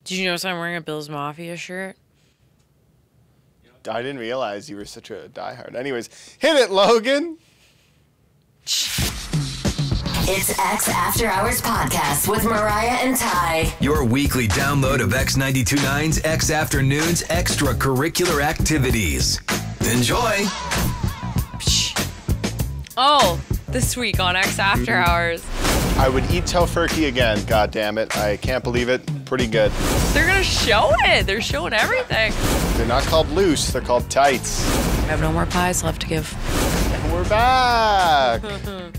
Did you notice I'm wearing a Bill's Mafia shirt? I didn't realize you were such a diehard. Anyways, hit it, Logan. It's X After Hours Podcast with Mariah and Ty. Your weekly download of X92.9's X Afternoons extracurricular activities. Enjoy. Oh, this week on X After Hours. I would eat Tofurkey again. God damn it. I can't believe it. Pretty good. They're going to show it. They're showing everything. They're not called loose. They're called tights. I have no more pies left to give. And we're back. Ooh,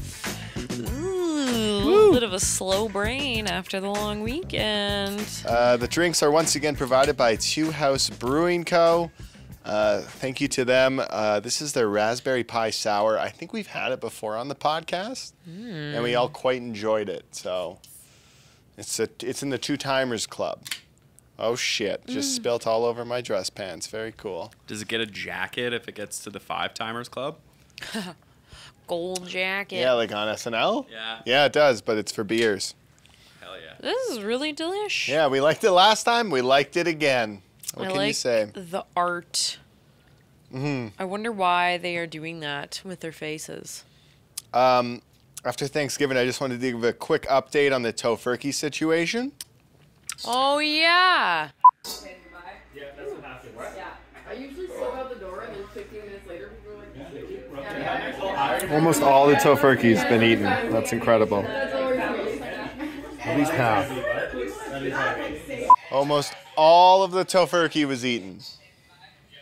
a little bit of a slow brain after the long weekend. The drinks are once again provided by Two House Brewing Co. Thank you to them. This is their raspberry pie sour. I think we've had it before on the podcast, and we all quite enjoyed it. So it's in the Two Timers Club. Oh shit! Just spilt all over my dress pants. Very cool. Does it get a jacket if it gets to the Five Timers Club? Gold jacket. Yeah, like on SNL? Yeah. Yeah, it does, but it's for beers. Hell yeah. This is really delish. Yeah, we liked it last time. We liked it again. What can you say? The art. I wonder why they are doing that with their faces. After Thanksgiving, I just wanted to give a quick update on the Tofurkey situation. Oh, yeah. Yeah, that's what happened. Yeah. I usually slip out the door and then 15 minutes later people are like, Almost all the Tofurkey's been eaten. That's incredible. At least half. Almost all of the Tofurkey was eaten.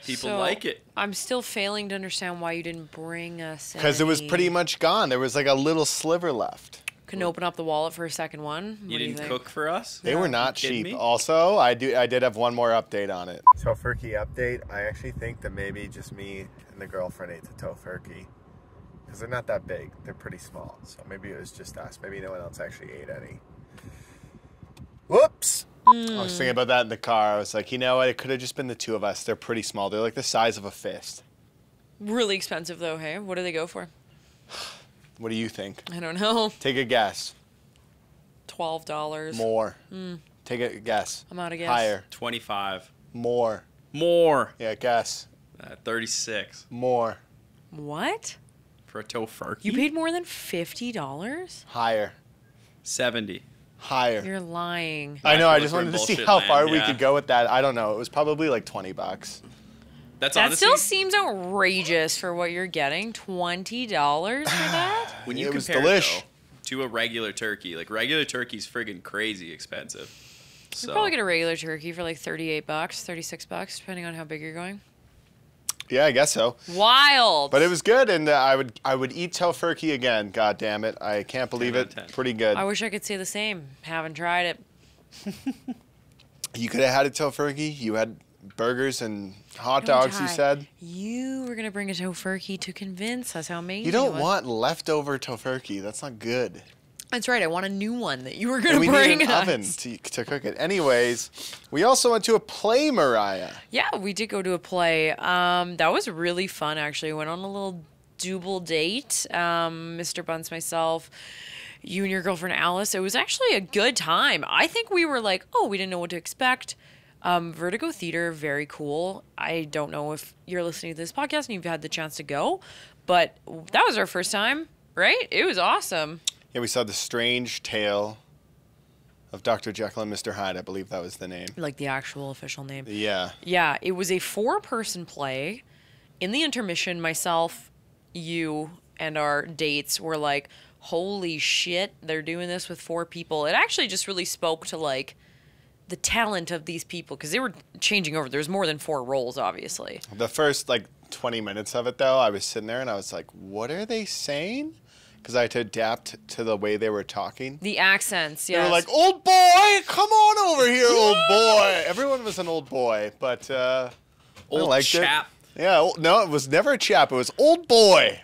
People like it. I'm still failing to understand why you didn't bring us Because it was any. pretty much gone. There was like a little sliver left. Couldn't open up the wallet for a second one. What You do didn't think? cook for us? They were not kidding cheap. me? Also, I did have one more update on it. Tofurkey update. I actually think that maybe just me and the girlfriend ate the Tofurkey. Because they're not that big. They're pretty small. So maybe it was just us. Maybe no one else actually ate any. Whoops. I was thinking about that in the car. I was like, you know what? It could have just been the two of us. They're pretty small. They're like the size of a fist. Really expensive, though, hey? What do they go for? What do you think? I don't know. Take a guess. $12. More. Take a guess. I'm out of guess. Higher. 25. More. More. Yeah, guess. 36 More. What? for a Tofurkey. You paid more than $50? Higher. 70. Higher. You're lying. I know. I Look, just we're wanted in to see bullshit how land, far we yeah. could go with that. I don't know. It was probably like $20. That's That honestly, still seems outrageous for what you're getting. $20 for that? when you It was compare it, delish. though, to a regular turkey, like regular turkey's friggin' crazy expensive. So You probably get a regular turkey for like $38, $36, depending on how big you're going. Yeah, I guess so. Wild. But it was good, and I would eat Tofurkey again. God damn it! I can't believe 10 it. out of 10. Pretty good. I wish I could say the same. Haven't tried it. You could have had a Tofurkey. You had burgers and hot Don't dogs. You die. said You were going to bring a Tofurkey to convince us how amazing you it don't was. want leftover Tofurkey. That's not good. That's right. I want a new one that you were going And to we bring need an us. oven to cook it. Anyways, we also went to a play, Mariah. Yeah, we did go to a play. That was really fun, actually. Went on a little double date. Mr. Bunce, myself, you and your girlfriend Alice. It was actually a good time. I think we were like, oh, we didn't know what to expect. Vertigo Theater, very cool. I don't know if you're listening to this podcast and you've had the chance to go, but that was our first time, right? It was awesome. Yeah, we saw The Strange Tale of Dr. Jekyll and Mr. Hyde. I believe that was the name. Like the actual official name. Yeah. Yeah, it was a 4-person play. In the intermission, myself, you, and our dates were like, holy shit, they're doing this with 4 people. It actually just really spoke to, like, the talent of these people, because they were changing over. There's more than 4 roles, obviously. The first, 20 minutes of it, though, I was sitting there and I was like, what are they saying? Because I had to adapt to the way they were talking. The accents, yes. They were like, old boy, come on over here, old boy. Everyone was an old boy, but I old liked chap. it. Yeah, no, it was never a chap. It was old boy.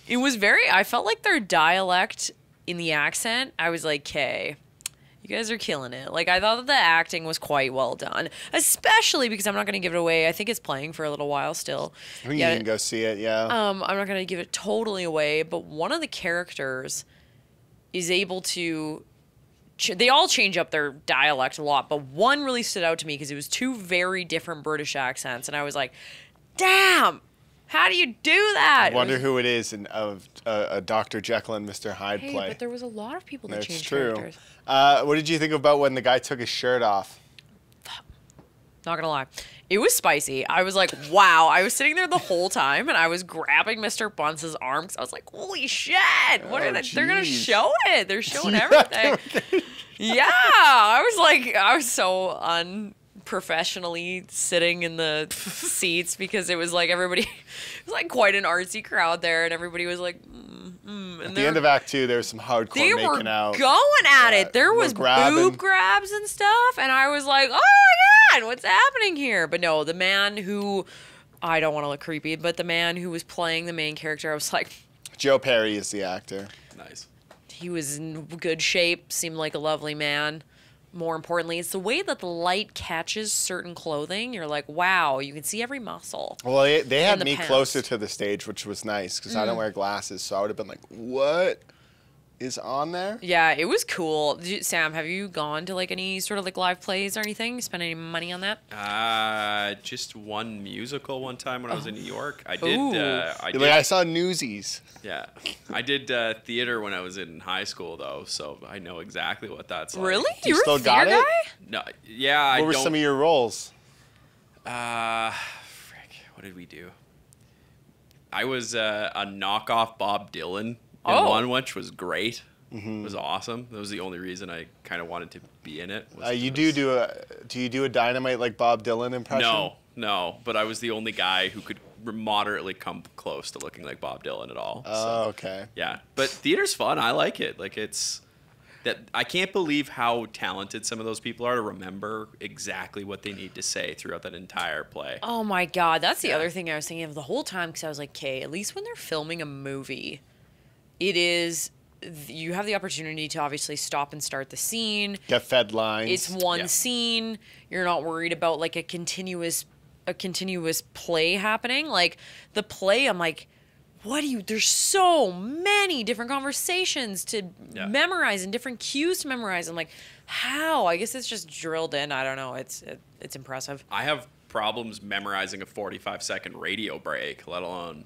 It was I felt like their dialect in the accent, I was like, okay, you guys are killing it. Like, I thought that the acting was quite well done, especially because I'm not going to give it away. I think it's playing for a little while still. I think you can go see it, yeah. I'm not going to give it totally away, but one of the characters is able to they all change up their dialect a lot, but one really stood out to me because it was two very different British accents, and I was like, damn, how do you do that? I wonder who it is of a Dr. Jekyll and Mr. Hyde Hey, play. but there was a lot of people that That's changed true. characters. What did you think about when the guy took his shirt off? Not gonna lie. It was spicy. I was like, wow. I was sitting there the whole time and I was grabbing Mr. Bunce's arm because I was like, holy shit. What are they? They're gonna jeez. show it. They're showing everything. Yeah. I was so unprofessionally sitting in the seats because it was like everybody, it was like quite an artsy crowd there and everybody was like, and At the end of Act 2, there was some hardcore they making were out. going at Yeah, it. There we're was grabbing. boob grabs and stuff, and I was like, "Oh my god, what's happening here?" But no, the man who, I don't want to look creepy, but the man who was playing the main character, I was like, Joe Perry is the actor. Nice. he was in good shape, seemed like a lovely man. More importantly, it's the way that the light catches certain clothing. You're like, wow, you can see every muscle. Well, they had the me pants. closer to the stage, which was nice because I don't wear glasses, so I would have been like, what is on there? Yeah, it was cool. Sam, have you gone to like any sort of like live plays or anything? Spend any money on that? Just one musical one time when I was in New York. I did. Ooh. You're like, I saw Newsies. Yeah, I did theater when I was in high school though, so I know exactly what that's like. Really? You were still a got theater it? guy? No, yeah, I What were don't. some of your roles? Frick, what did we do? I was a knockoff Bob Dylan in Oh. one, which was great. It was awesome. That was the only reason I kind of wanted to be in it. was You because- do you do a Dynamite like Bob Dylan impression? No, but I was the only guy who could moderately come close to looking like Bob Dylan at all. Oh, okay. Yeah, but theater's fun. I like it. Like it's that I can't believe how talented some of those people are to remember exactly what they need to say throughout that entire play. Oh my god, that's the other thing I was thinking of the whole time because I was like, okay, at least when they're filming a movie, it is you have the opportunity to obviously stop and start the scene. Get fed lines. It's one Yeah. scene. You're not worried about like a continuous play happening. Like the play, I'm like, there's so many different conversations to memorize and different cues to memorize. I'm like, how? I guess it's just drilled in. I don't know. It's impressive. I have problems memorizing a 45-second radio break, let alone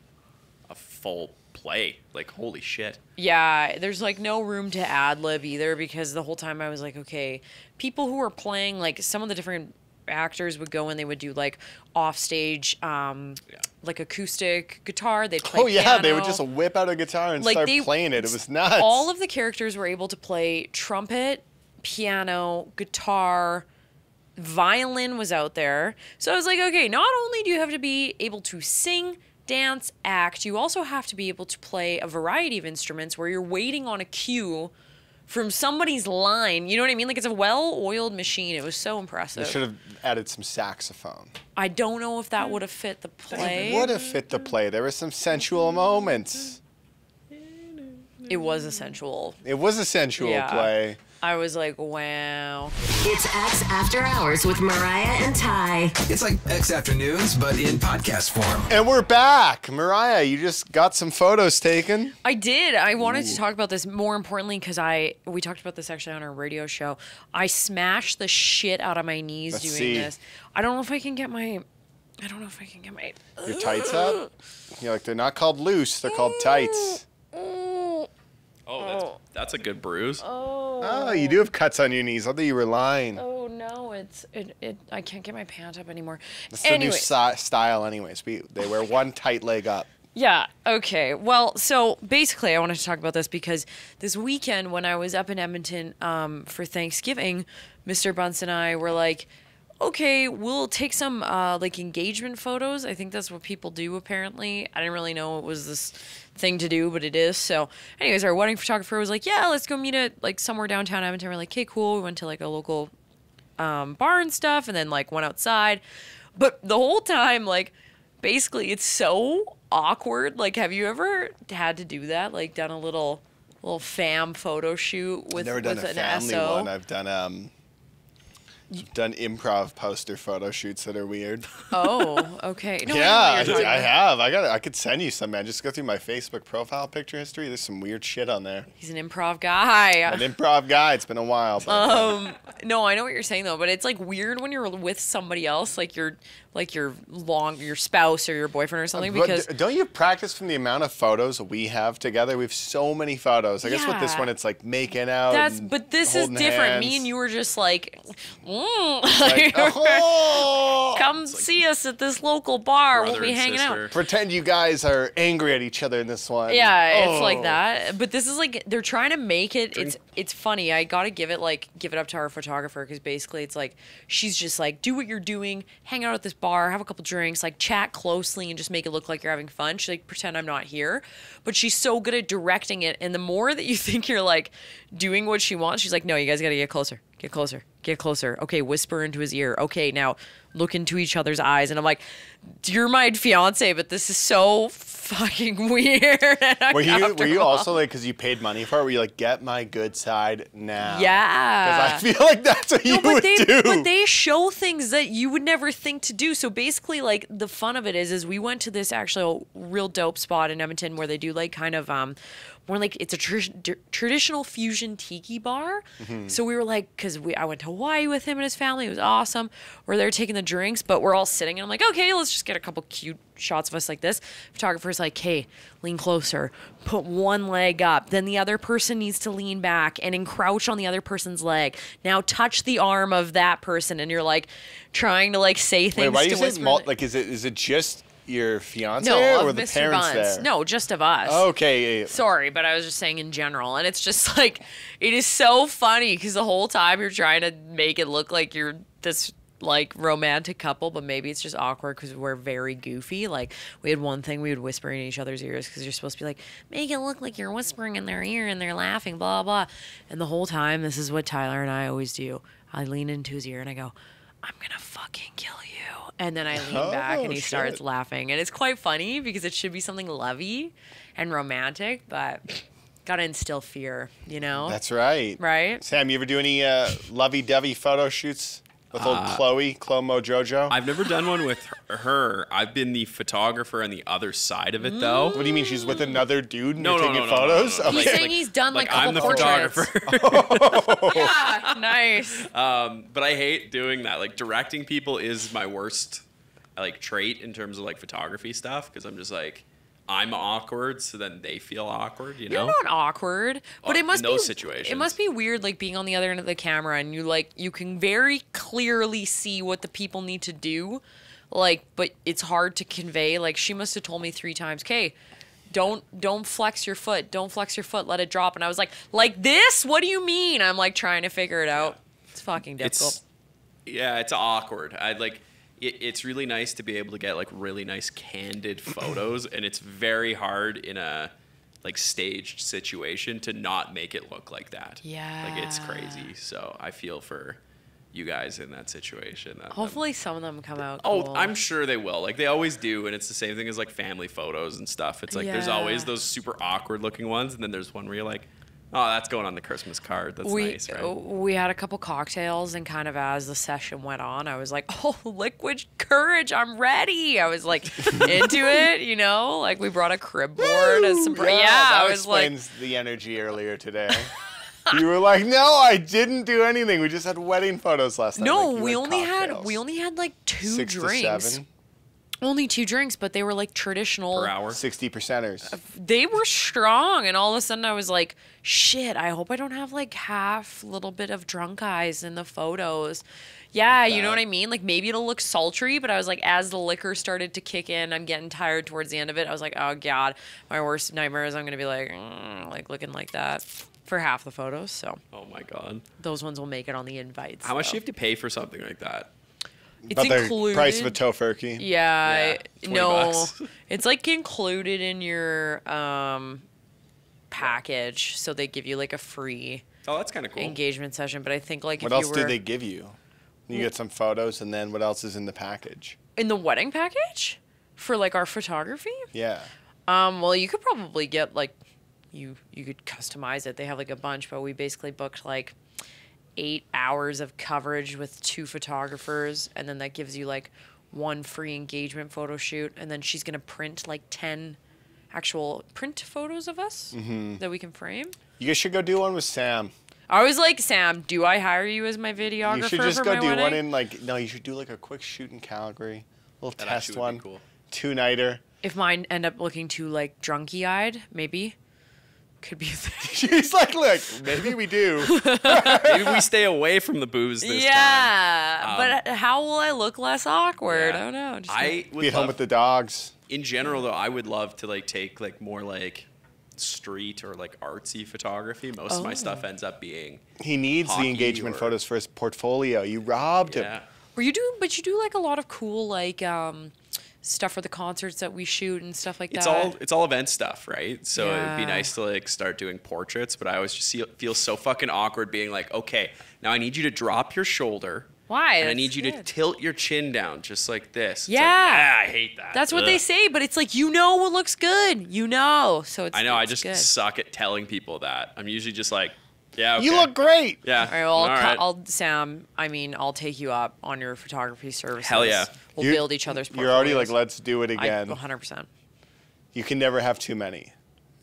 a full play. Like, holy shit. Yeah, there's like no room to ad lib either because the whole time I was like, okay, people who are playing, like some of the different actors would go and they would do like off stage, like acoustic guitar. They'd play Oh yeah, piano. they would just whip out a guitar and Like, start they- playing it. It was nuts. All of the characters were able to play trumpet, piano, guitar, violin was out there. So I was like, okay, not only do you have to be able to sing, dance, act, you also have to be able to play a variety of instruments where you're waiting on a cue from somebody's line. You know what I mean? Like it's a well-oiled machine. It was so They impressive. should have added some saxophone. I don't know if that would have fit the play. Would have fit the play. There were some sensual moments. It was a sensual. It was a sensual Yeah. play. I was like, wow. It's X After Hours with Mariah and Ty. It's like X Afternoons, but in podcast form. And we're back. Mariah, you just got some photos taken. I did. I wanted to talk about this more importantly because we talked about this actually on our radio show. I smashed the shit out of my knees Let's doing see. this. I don't know if I can get my. Your tights up? You're like, they're not called loose, they're called tights. Oh, that's a good bruise. Oh, you do have cuts on your knees. I thought you were lying. Oh no, I can't get my pant up anymore. That's the new style anyways. They wear one tight leg up. Yeah, okay. Well, so basically I wanted to talk about this because this weekend when I was up in Edmonton for Thanksgiving, Mr. Bunce and I were like, okay, we'll take some like engagement photos. I think that's what people do apparently. I didn't really know it was this thing to do, but it is. So anyways, our wedding photographer was like, yeah, let's go meet at like somewhere downtown Edmonton. We're like, okay, cool. We went to like a local bar and stuff and then like went outside. But the whole time, like basically it's so awkward. Like have you ever had to do that? Like done a little fam photo shoot with I've never done with a an family SO? one. I've done done improv poster photo shoots that are weird. Oh, okay. No, Yeah, I know what you're talking I about. have. I could send you some, man. Just go through my Facebook profile picture history. There's some weird shit on there. He's an improv guy. An improv guy. It's been a while. But, No, I know what you're saying though, but it's like weird when you're with somebody else, like your spouse or your boyfriend or something, because don't you practice from the amount of photos we have together? We have so many photos. I guess with this Yeah. one, it's like making out. but this is holding different. hands. Me and you were just like, Like, oh! come see us at this local bar. We'll Brother be and hanging sister. out. Pretend you guys are angry at each other in this one. Yeah, it's like Oh. that. But this is like they're trying to make it. It's funny. I gotta give it up to our photographer because basically it's like she's just like, do what you're doing, hang out at this bar, have a couple drinks, like chat closely and just make it look like you're having fun. She's like, pretend I'm not here. But she's so good at directing it. And the more that you think you're like doing what she wants, she's like, no, you guys gotta get closer. Get closer. Get closer. Okay, whisper into his ear. Okay, now look into each other's eyes. And I'm like, you're my fiance, but this is so fucking weird. And Were you uncomfortable. also like, because you paid money for it, were you like, get my good side now? Yeah. Because I feel like that's what you would do. But they show things that you would never think to do. So basically, like the fun of it is we went to this actual real dope spot in Edmonton where they do like kind of more like it's a traditional fusion tiki bar. Mm-hmm. So we were like, because I went to Hawaii with him and his family. It was awesome. We're there taking the drinks, but we're all sitting and I'm like, okay, let's just get a couple cute shots of us like this. Photographer's like, hey, lean closer, put one leg up, then the other person needs to lean back and encroach on the other person's leg. Now touch the arm of that person, and you're like trying to like say things. Wait, why do to you say whisper. like is it just your fiance No, or of the Mr. parents Bunce. there? No, just of us. Okay. Sorry, but I was just saying in general. And it's just like, it is so funny because the whole time you're trying to make it look like you're this like romantic couple, but maybe it's just awkward because we're very goofy. Like we had one thing we would whisper in each other's ears because you're supposed to be like, make it look like you're whispering in their ear and they're laughing, blah, blah. And the whole time, this is what Tyler and I always do. I lean into his ear and I go, I'm going to fucking kill you. And then I lean back and he starts shit. laughing. And it's quite funny because it should be something lovey and romantic, but gotta instill fear, you know? That's right. Right? Sam, you ever do any lovey-dovey photo shoots with old Chloe Mojojo? I've never done one with her. I've been the photographer on the other side of it, though. What do you mean she's with another dude and No, you're no, taking no, no, no, photos? no, no. He's saying he's done like, I'm the couple portraits. photographer. Yeah, nice. But I hate doing that. Like directing people is my worst like trait in terms of like photography stuff because I'm just like I'm awkward, so then they feel awkward. You know? You're not awkward, but it must in those be situations. It must be weird, like being on the other end of the camera and you can very clearly see what the people need to do, like, but it's hard to convey. Like she must have told me 3 times, "Okay, don't flex your foot, don't flex your foot, let it drop." And I was like this? What do you mean? I'm like trying to figure it out. It's fucking difficult. It's awkward. It's really nice to be able to get like really nice candid photos, and it's very hard in a like staged situation to not make it look like that. Yeah. Like it's crazy. So I feel for you guys in that situation. Hopefully some of them come out Oh, cool. I'm sure they will. Like they always do, and it's the same thing as like family photos and stuff. It's like there's always Yeah. those super awkward looking ones, and then there's one where you're like, oh, that's going on the Christmas card. That's nice, right? We had a couple cocktails, and kind of as the session went on, I was like, oh, liquid courage, I'm ready. I was like into it, you know? Like we brought a crib board and some... that I was like... explains the energy earlier today. You were like, no, I didn't do anything. We just had wedding photos last night. No, Like, you we only had like 2 6 drinks. to 7, Only 2 drinks, but they were like traditional. Per hour. 60%ers. They were strong, and all of a sudden I was like, shit, I hope I don't have like half little bit of drunk eyes in the photos. Yeah, you know what I mean? Like maybe it'll look sultry, but I was like, as the liquor started to kick in, I'm getting tired towards the end of it. I was like, oh God, my worst nightmare is I'm going to be like looking like that for half the photos. So Oh my god. those ones will make it on the invites. How much do though. you have to pay for something like that? It's About the included. price of a Tofurkey. Yeah, Yeah, no, $20. it's like included in your package, so they give you like a free Oh, that's kind of cool. engagement session. But I think like What if else you do were they give you? You get some photos, and then what else is in the package? in the wedding package for like our photography, Yeah. well, you could probably get like you could customize it. They have like a bunch, but we basically booked like 8 hours of coverage with 2 photographers, and then that gives you like 1 free engagement photo shoot, and then she's gonna print like 10 actual print photos of us that we can frame. You guys should go do one with Sam. I was like, Sam, do I hire you as my videographer? You should just for go my do wedding? one in like, no, you should do like a quick shoot in Calgary. A little That test actually would be one. cool. 2-nighter. If mine end up looking too like drunky-eyed, maybe could be a thing. She's like, look, maybe we do. Maybe we stay away from the booze this time. Yeah, but how will I look less awkward? Yeah. I don't know. Just I would Be at home love, with the dogs. in general though, I would love to like take like more like street or like artsy photography. Most of my stuff ends up being He needs the hockey engagement or- photos for his portfolio. You robbed him. yeah. Or you do, but you do like a lot of cool like stuff for the concerts that we shoot and stuff like It's that. all event stuff, right? So it'd be Yeah. nice to like start doing portraits, but I always just feel so fucking awkward being like, okay, now I need you to drop your shoulder. Why? And I That's need you to good. tilt your chin down just like this. It's like, Yeah. I hate that. That's what Ugh. they say, but it's like you know what looks good. You know, so it's. I know. I it's just good. suck at telling people that. I'm usually just like, yeah, okay. You look great. Yeah. All right, well, all right. Sam. I mean, I'll take you up on your photography services. Hell yeah. We'll You- build each other's. You're already like, portfolios. let's do it again. 100%. You can never have too many.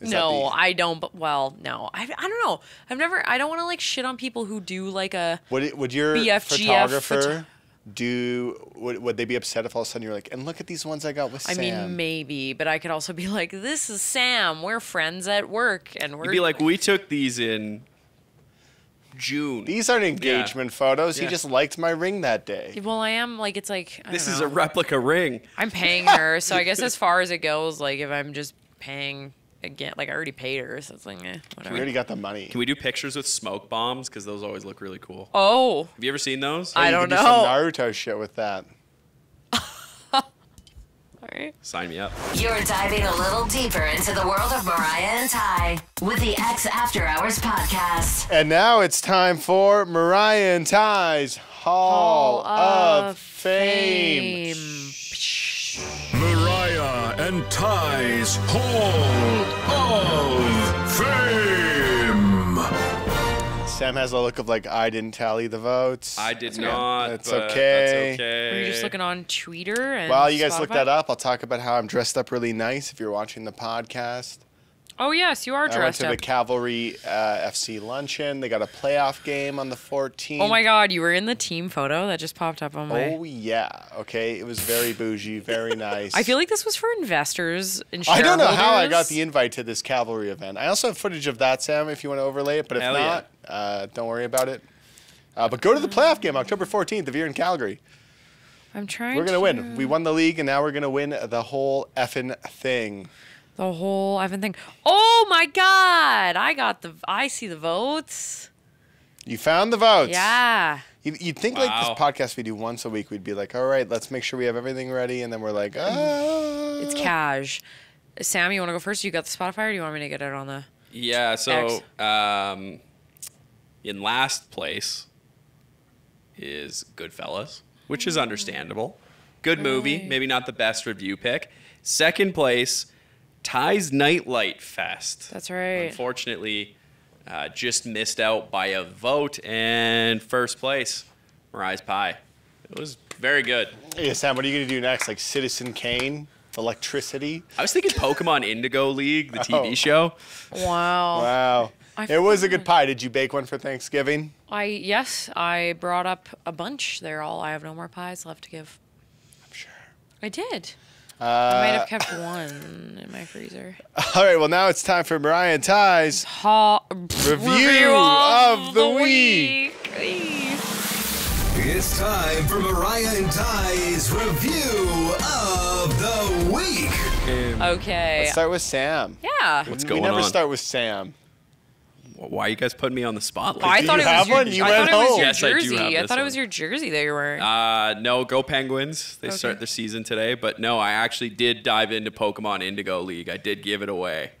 Is that No, the- I don't. But well, no, I don't know. I don't want to like shit on people who do like a. Would your BFGF photographer do? Would they be upset if all of a sudden you're like, and look at these ones I got with I Sam? mean, maybe, but I could also be like, this is Sam. We're friends at work, and we're. You'd be like, we took these in June. These aren't engagement photos. He Yeah. just liked my ring that day. Well, I am like it's like I This don't is know. a replica ring. I'm paying her, so I guess as far as it goes, like if I'm just paying again, like I already paid her, so it's like We whatever. already got the money. Can we do pictures with smoke bombs? Because those always look really cool. Oh, Have you ever seen those? I You don't could do some know. Naruto shit with that. All right. Sign me up. You're diving a little deeper into the world of Mariah and Ty with the X After Hours podcast. And now it's time for Mariah and Ty's Hall of Fame. Mariah and Ty's Hall of Fame. Sam has a look of like, I didn't tally the votes. I did not. That's but okay. That's okay. Were you just looking on Twitter? And While you guys look Spotify? that up, I'll talk about how I'm dressed up really nice if you're watching the podcast. Oh yes, you are I went dressed to the up. Cavalry FC luncheon. They got a playoff game on the 14th. Oh my God, you were in the team photo that just popped up on my. Oh yeah. Okay. It was very bougie, very nice. I feel like this was for investors and I don't know how I got shareholders. the invite to this Cavalry event. I also have footage of that, Sam, if you want to overlay it. But if Hell yeah. not, don't worry about it. But go to the playoff game October 14th if you're in Calgary. I'm trying. We're gonna win. We won the league, and now we're gonna win the whole effing thing. The whole Evan thing. Oh my God! I see the votes. You found the votes. Yeah. You'd think like Wow. this podcast we do once a week, we'd be like, all right, let's make sure we have everything ready, and then we're like, ah. It's cash. Sam, you want to go first? You got the Spotify, or do you want me to get it on the? Yeah, so in last place is Goodfellas, which is understandable. Good movie, maybe not the best review pick. Second place, Ty's Nightlight Fest. That's right. Unfortunately, just missed out by a vote. And first place, Mariah's Pie. It was very good. Hey, Sam, what are you gonna do next? Like Citizen Kane, Electricity? I was thinking Pokemon Indigo League, the TV Oh. show. Wow. Wow. I It was a good pie. Did you bake one for Thanksgiving? Yes, I brought up a bunch. They're all. I have no more pies left to give. I'm sure. I did. I might have kept one in my freezer. All right, well, now it's time for Mariah and Ty's Review of the week. It's time for Mariah and Ty's review of the week. Okay. Let's start with Sam. Yeah. What's We going never on? start with Sam. Why are you guys putting me on the spotlight? I Do thought you it was have your, one? You I went thought it was home. your Yes, I do jersey. have I this thought it one. was your jersey that you were wearing. No, go Penguins. They start their season today. But no, I actually did dive into Pokemon Indigo League. I did give it away.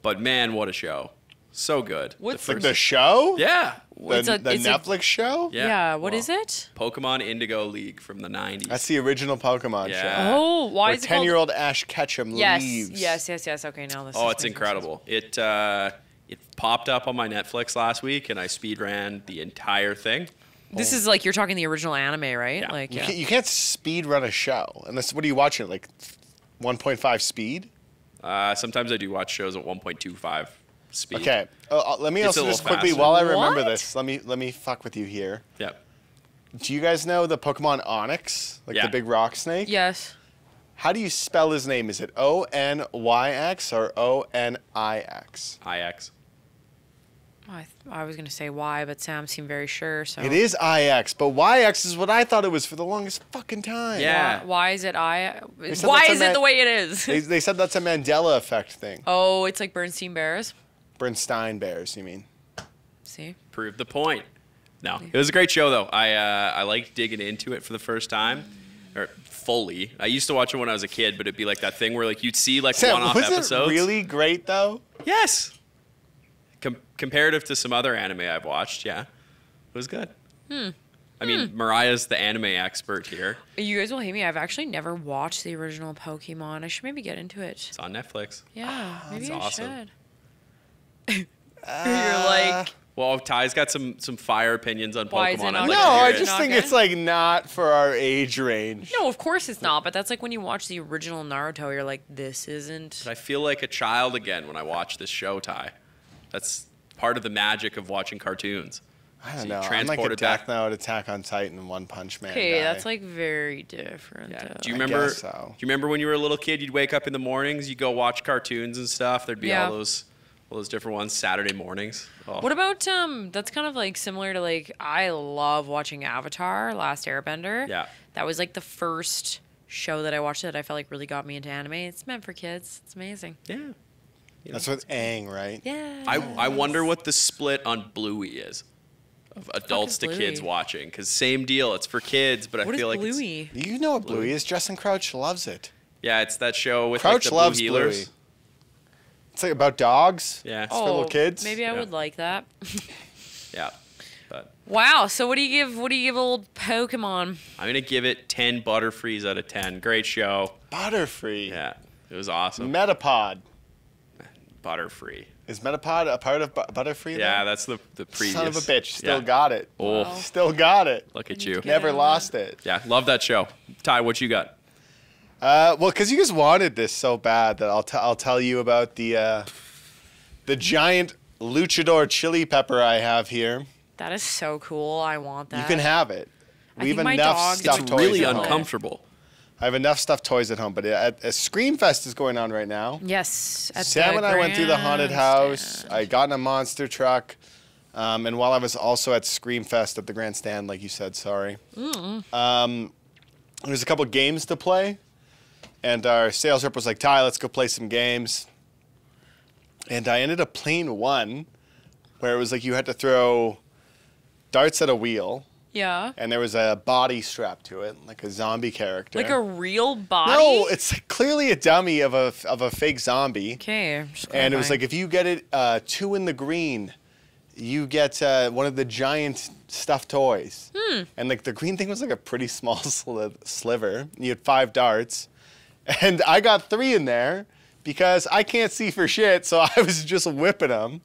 But man, what a show. So good. What's Like the show? Yeah. The, It's a- the it's a- Netflix show? yeah. What Well, is it? Pokemon Indigo League from the 90s. That's the original Pokemon Yeah. show. Oh, why Where is it called? 10-year-old Ash Ketchum Yes. leaves. Yes. Okay. Now this. Oh, is it's making incredible. It popped up on my Netflix last week, and I speed ran the entire thing. This is like you're talking the original anime, right? Yeah. Like, You can't speed run a show unless. What are you watching? Like 1.5 speed? Sometimes I do watch shows at 1.25 speed. Okay. Let me It's a also just little quickly, faster. while I remember What? this, let me fuck with you here. Yep. Do you guys know the Pokemon Onyx, like Yeah. the big rock snake? yes. How do you spell his name? Is it Onyx or Onix? IX. I was gonna say why, but Sam seemed very sure. So It is IX, but YX is what I thought it was for the longest fucking time. Yeah. Why is it I? said Why that's a is it the way it is? They said that's a Mandela effect thing. Oh, it's like Bernstein Bears. Bernstein Bears, you mean? See, Proved the point. No, it was a great show though. I liked digging into it for the first time, or fully. I used to watch it when I was a kid, but it'd be like that thing where like you'd see like Sam, one-off was episodes. it really great though? Yes. Comparative to some other anime I've watched, yeah, it was good. I mean, Mariah's the anime expert here. you guys will hate me. I've actually never watched the original Pokemon. I should maybe get into it. It's on Netflix. Yeah, maybe that's I awesome. should. You're like, Well, Ty's got some fire opinions on Why is it Pokemon. not I'd good? like No, to hear I it. just Not think good? it's like not for our age range. no, of course it's not. But that's like when you watch the original Naruto, you're like, this isn't. I feel like a child again when I watch this show, Ty. That's part of the magic of watching cartoons. I So don't you know. I'm like a transported Death back. Note, Attack on Titan, and One Punch Man. Okay, guy. that's like very different. Yeah. though. Do you I remember? guess so. Do you remember when you were a little kid? You'd wake up in the mornings, you go watch cartoons and stuff. There'd be Yeah. all those different ones Saturday mornings. Oh. What about that's kind of like similar to like I love watching Avatar, Last Airbender. Yeah. That was like the first show that I watched that I felt like really got me into anime. It's meant for kids. It's amazing. Yeah. That's with Aang, right? Yeah. I wonder what the split on Bluey is of adults is to Bluey? kids watching. Because same deal. It's for kids, but What I is feel like it's, Bluey? You know what Bluey is. Justin Crouch loves it. yeah, it's that show with Crouch like, the loves blue healers. Bluey. It's like about dogs. Yeah. It's for little kids. Maybe I Yeah. would like that. Yeah. But Wow. So what do you give old Pokemon? I'm gonna give it 10 Butterfrees out of 10. Great show. Butterfree. Yeah, it was awesome. Metapod. Butterfree. Is Metapod a part of Butterfree? Yeah, then? that's the previous. Son of a bitch. Still Yeah. got it. Oh, Wow. Still got it. look at need you. to get Never on lost it. Yeah, love that show. Ty, what you got? Well, because you guys wanted this so bad that I'll tell you about the giant luchador chili pepper I have here. That is so cool. I want that. You can have it. I We have think my enough dog stuffed would toys Really at home. uncomfortable. I have enough stuffed toys at home, but a Screamfest is going on right now. Yes. At Sam the and I went through the haunted house. grandstand. I got in a monster truck. And while I was also at Screamfest at the grandstand, like you said, sorry. There's a couple games to play. And our sales rep was like, Ty, let's go play some games. And I ended up playing one where it was like you had to throw darts at a wheel. Yeah. And there was a body strapped to it, like a zombie character. Like a real body. No, it's clearly a dummy of a fake zombie. Okay. I'm just And it was clarifying. like if you get it 2 in the green, you get one of the giant stuffed toys. And like the green thing was like a pretty small sliver. You had 5 darts, and I got 3 in there because I can't see for shit. So I was just whipping them,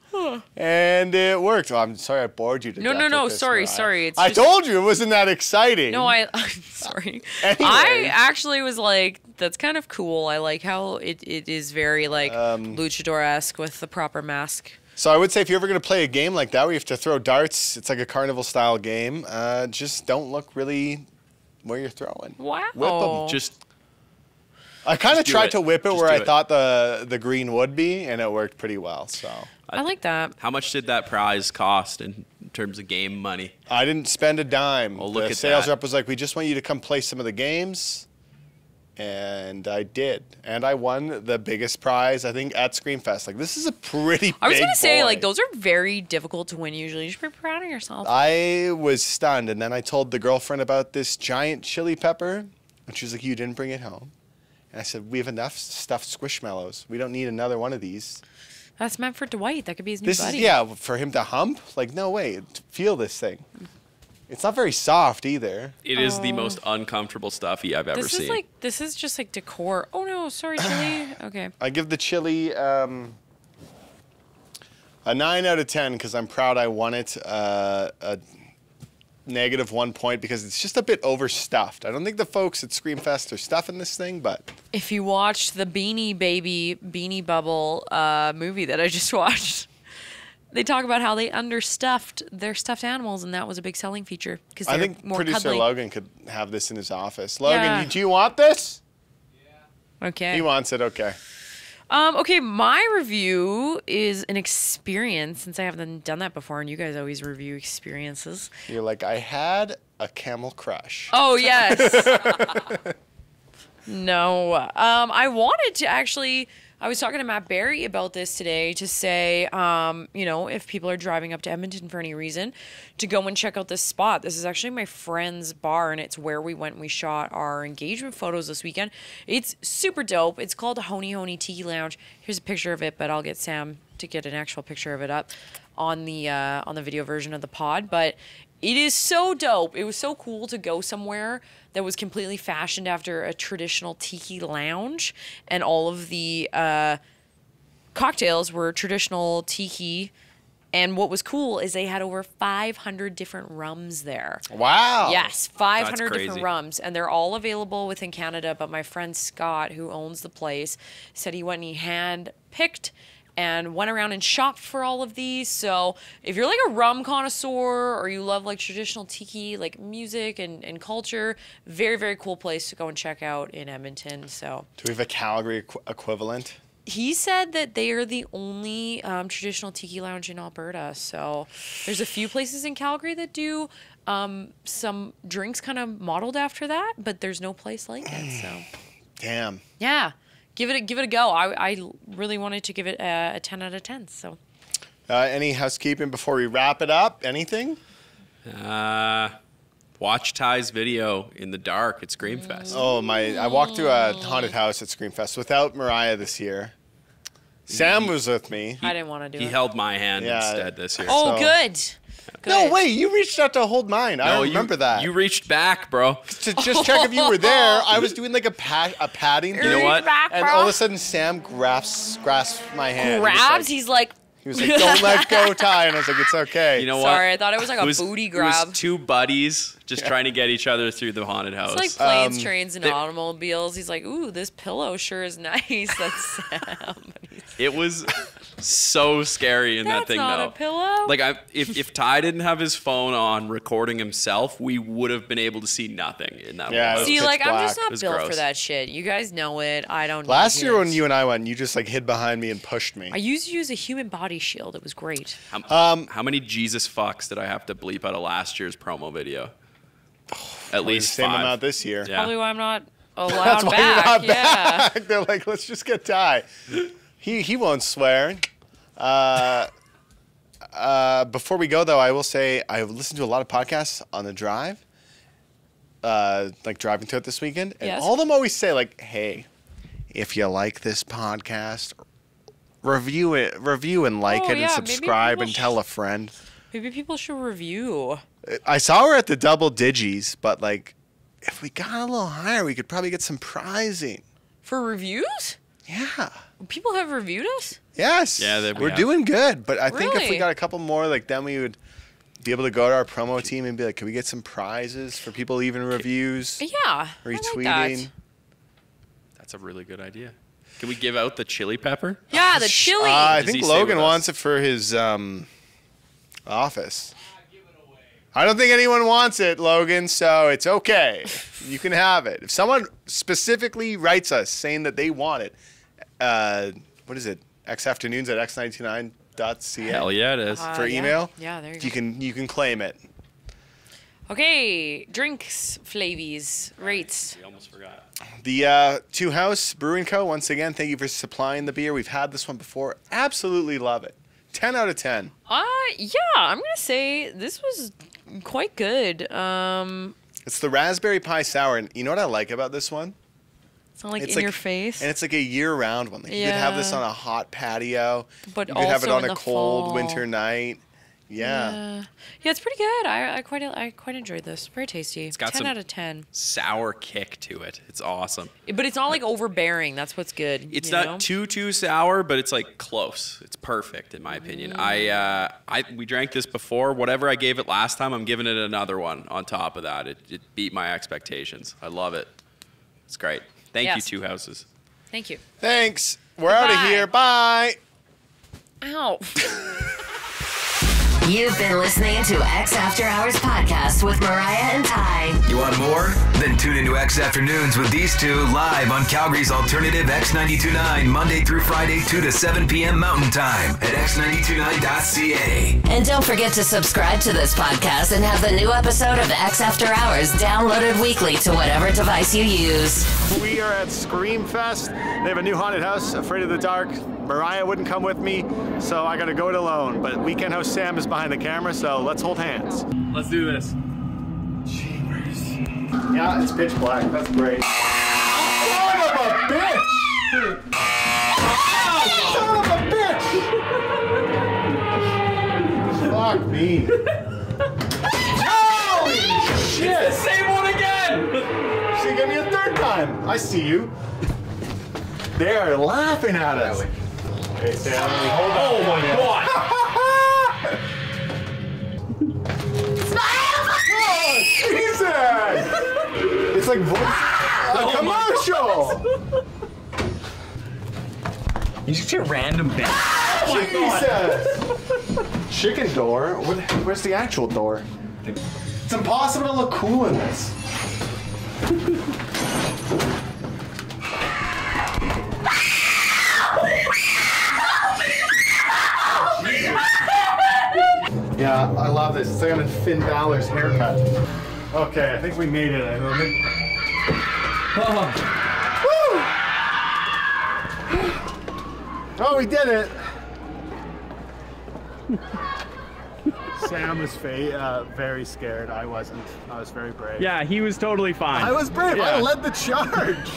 and it worked. Well, I'm sorry I bored you to No, death no, with no, this, sorry, Mariah. sorry, it's I just- told you it wasn't that exciting. No, I'm sorry. Anyway. I actually was like, that's kind of cool. I like how it is very like luchador-esque with the proper mask. So I would say if you're ever going to play a game like that where you have to throw darts, it's like a carnival-style game, just don't look really where you're throwing. Wow. Whip 'em. Just I kind of do tried it. to whip it Just where do I it. thought the green would be, and it worked pretty well. So I like that. how much did that prize cost in terms of game money? I didn't spend a dime. Well, look the at sales that. rep was like, "We just want you to come play some of the games," and I did, and I won the biggest prize I think at Screamfest. Like this is a pretty. I was big gonna say boy. like those are very difficult to win usually. You should be proud of yourself. I was stunned, and then I told the girlfriend about this giant chili pepper, and she was like, "You didn't bring it home." And I said, "We have enough stuffed Squishmallows. We don't need another one of these." That's meant for Dwight. That could be his new This buddy. is for him to hump. Like, no way. Feel this thing. It's not very soft either. It is the most uncomfortable stuffy I've ever This seen. is like this is just like decor. Oh no, sorry, Chili. Okay. I give the chili. I A 9 out of 10 because I'm proud I won it. A -1 point because it's just a bit overstuffed. I don't think the folks at Screamfest are stuffing this thing, but If you watched the Beanie Baby, Beanie Bubble movie that I just watched, they talk about how they understuffed their stuffed animals, and that was a big selling feature. Because I think more producer cuddly. Logan could have this in his office. Logan, Yeah. do you want this? Okay. He wants it, okay. Okay, my review is an experience, since I haven't done that before, and you guys always review experiences. You're like, I had a camel crush. Oh, yes. No. I wanted to actually... I was talking to Matt Barry about this today to say, if people are driving up to Edmonton for any reason, to go and check out this spot. This is actually my friend's bar, and it's where we went and we shot our engagement photos this weekend. It's super dope. It's called Honey Honey Tiki Lounge. Here's a picture of it, but I'll get Sam to get an actual picture of it up on the video version of the pod. But it is so dope. It was so cool to go somewhere that was completely fashioned after a traditional tiki lounge, and all of the cocktails were traditional tiki. And what was cool is they had over 500 different rums there. Wow. Yes, 500 That's different crazy. rums, and they're all available within Canada. But my friend Scott, who owns the place, said he went and he hand-picked and went around and shopped for all of these. So if you're like a rum connoisseur or you love like traditional tiki, like music and culture, very, very cool place to go and check out in Edmonton. So Do we have a Calgary equivalent? he said that they are the only traditional tiki lounge in Alberta. So there's a few places in Calgary that do some drinks kind of modeled after that, but there's no place like it. So Damn. yeah. Give it a go. I really wanted to give it a 10 out of 10. So Any housekeeping before we wrap it up? Anything? Watch Ty's video in the dark at Screamfest. Oh, I walked through a haunted house at Screamfest without Mariah this year. Sam was with me. I didn't want to do He it. held my hand Yeah. instead this year. Oh, so- good. No, Good. wait, you reached out to hold mine. I No, remember that. You reached back, bro. to just check if you were there, I was doing like a patting thing. You know what? And all of a sudden, Sam grasps my hand. Grabs. He's like, He was like, don't let go, Ty. And I was like, it's okay. You know what? sorry, I thought it was like a booty It grab. was two buddies just trying to get each other through the haunted house. It's like planes, trains, and automobiles. He's like, ooh, this pillow sure is nice. That's Sam. It was so scary in that That's thing, not though. a pillow. Like, if Ty didn't have his phone on recording himself, we would have been able to see nothing in that Yeah, window. it See, pitch like, I'm just black. not was built for gross. that shit. You guys know it. I don't need Last year it. when you and I went, you just like hid behind me and pushed me. I used to use a human body shield. It was great. How many Jesus fucks did I have to bleep out of last year's promo video? At least Same 5. amount this year. Yeah. Probably why I'm not That's allowed why back. you're not Yeah. back. They're like, let's just get Ty. He won't swear. Before we go, though, I will say I've listened to a lot of podcasts on the drive, like driving to it this weekend, and Yes. all of them always say, like, hey, if you like this podcast, review and like Oh, it yeah, and maybe subscribe people and tell a friend. Maybe people should review. I saw her at the double digis, but like, if we got a little higher, we could probably get some prizing. For reviews? Yeah. People have reviewed us? Yes. Yeah, that we we're have. doing good. But I think if we Really? got a couple more, like then we would be able to go to our promo team and be like, can we get some prizes for people leaving reviews, Yeah. I like retweeting? that. That's a really good idea. Can we give out the chili pepper? Yeah, the chili. I Does he think stay Logan with us? wants it for his office. I don't think anyone wants it, Logan, so it's okay. You can have it. If someone specifically writes us saying that they want it, what is it? xafternoons@x99.ca. Hell yeah, it is. For Yeah. email? Yeah, there you go. You can claim it. Okay, drinks, flavies, rates. We almost forgot. The Two House Brewing Co. Once again, thank you for supplying the beer. We've had this one before. Absolutely love it. 10 out of 10. Yeah, I'm gonna say this was quite good. It's the raspberry pie sour, and you know what I like about this one? It's not like It's in your face, And it's like a year-round one. Like You could have this Yeah. on a hot patio. but You could have it also on in a the cold fall. winter night. Yeah. Yeah, it's pretty good. I quite enjoyed this. Very tasty. It's got 10 some out of 10. sour kick to it. It's awesome. But it's not like overbearing. That's what's good. It's you not know? too sour, but it's like close. It's perfect in my opinion. We drank this before. Whatever I gave it last time, I'm giving it another one on top of that. It beat my expectations. I love it. It's great. Thank you, Yes. Two Houses. Thank you. Thanks. We're out of Bye. here. Bye. Ow. You've been listening to X After Hours podcast with Mariah and Ty. You want more? Then tune into X Afternoons with these two live on Calgary's alternative X92.9 Monday through Friday 2 to 7 p.m. Mountain Time at x929.ca. And don't forget to subscribe to this podcast and have the new episode of X After Hours downloaded weekly to whatever device you use. We are at Screamfest. They have a new haunted house, Afraid of the Dark. Mariah wouldn't come with me, so I gotta go it alone. But weekend host Sam is behind the camera, so let's hold hands. Let's do this. Yeah, it's pitch black. That's great. Son of a bitch! Son of a bitch! Fuck me. Holy shit! It's the same one again! She gave me a third time. I see you. They are laughing at us. Hey, Sam, hold on. Oh my god! Oh, Jesus! It's like a commercial! You just get random bits. Jesus! Chicken door? Where's the actual door? It's impossible to look cool in this. Yeah, I love this. It's like I'm in Finn Balor's haircut. Okay, I think we made it. Oh, we did it! Sam was very scared. I wasn't. I was very brave. Yeah, he was totally fine. I was brave. I led the charge.